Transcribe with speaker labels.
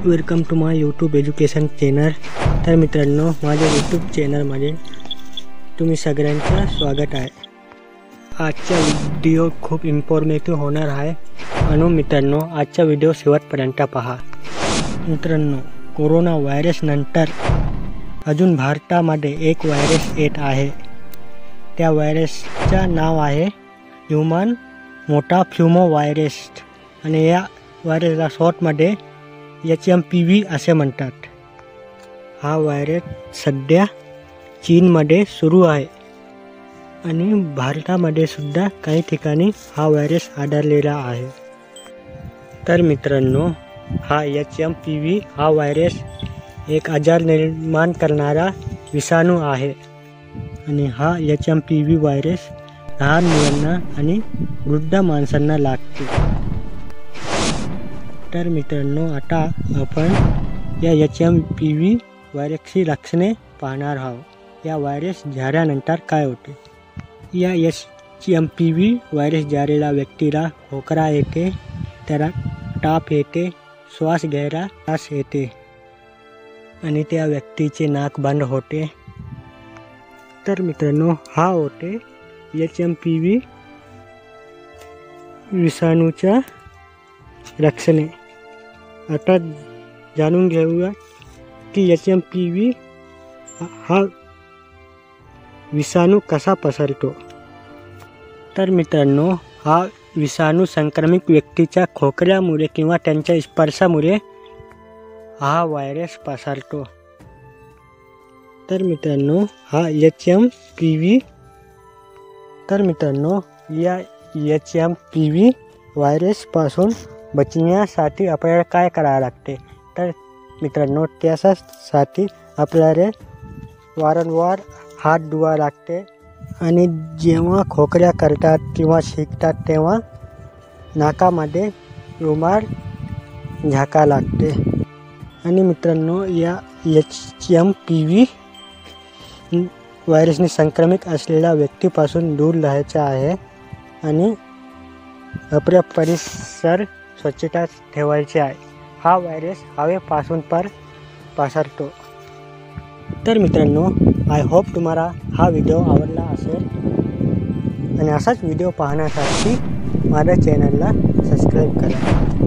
Speaker 1: Welcome to my YouTube education channel. तर मित्रांनो, माझ्या यूट्यूब चॅनलमध्ये तुम्ही सगळ्यांचं स्वागत आहे। आजचा व्हिडिओ खूप इन्फॉर्मेटिव्ह होणार आहे, म्हणून मित्रांनो आजचा व्हिडिओ शेवटपर्यंत पहा। मित्रांनो, कोरोना व्हायरस नंतर अजून भारतामध्ये एक व्हायरस येत आहे। त्या व्हायरसचे नाव आहे ह्यूमन मोटाफ्युमो व्हायरस आणि या व्हायरसला शॉर्टमध्ये HMPV असे म्हणतात। हा व्हायरस सध्या चीनमध्ये सुरू आहे आणि भारतामध्ये सुद्धा काही ठिकाणी हा व्हायरस आढळलेला आहे। तर मित्रांनो, हा HMPV हा व्हायरस एक आजार निर्माण करणारा विषाणू आहे आणि हा HMPV व्हायरस लहान मुलांना आणि वृद्ध माणसांना लागतो। तर मित्रांनो, आता आपण या HMPV व्हायरसची लक्षणे पाहणार आहोत। या व्हायरस झाल्यानंतर काय होते। या HMPV व्हायरस झालेल्या व्यक्तीला खोकला येते, त्याला ताप येते, श्वास घ्यायला त्रास येते आणि त्या व्यक्तीचे नाक बंद होते। तर मित्रांनो, हा होते HMPV विषाणूच्या लक्षणे। आता जाणून घेऊया की HMPV हा विषाणू कसा पसरतो। तर मित्रांनो, हा विषाणू संक्रमित व्यक्तीच्या खोकल्यामुळे किंवा त्यांच्या स्पर्शामुळे हा व्हायरस पसरतो। तर मित्रांनो, हा HMPV या HMPV व्हायरसपासून बचण्यासाठी आपल्याला काय करावे लागते। तर मित्रांनो, त्यासाठी आपल्याला वारंवार हात धुवावे लागते आणि जेव्हा खोकल्या करतात किंवा शिंकतात तेव्हा नाकामध्ये रुमाल झाकावा लागते। आणि मित्रांनो, या HMPV व्हायरसने संक्रमित असलेल्या व्यक्तीपासून दूर राहायचे आहे आणि आपला परिसर स्वच्छता ठेवायची आहे। हा व्हायरस हवेपासून पसरतो। तर मित्रांनो, आय होप तुम्हाला हा व्हिडिओ आवडला असेल आणि असाच व्हिडिओ पाहण्यासाठी माझ्या चॅनलला सबस्क्राईब करा।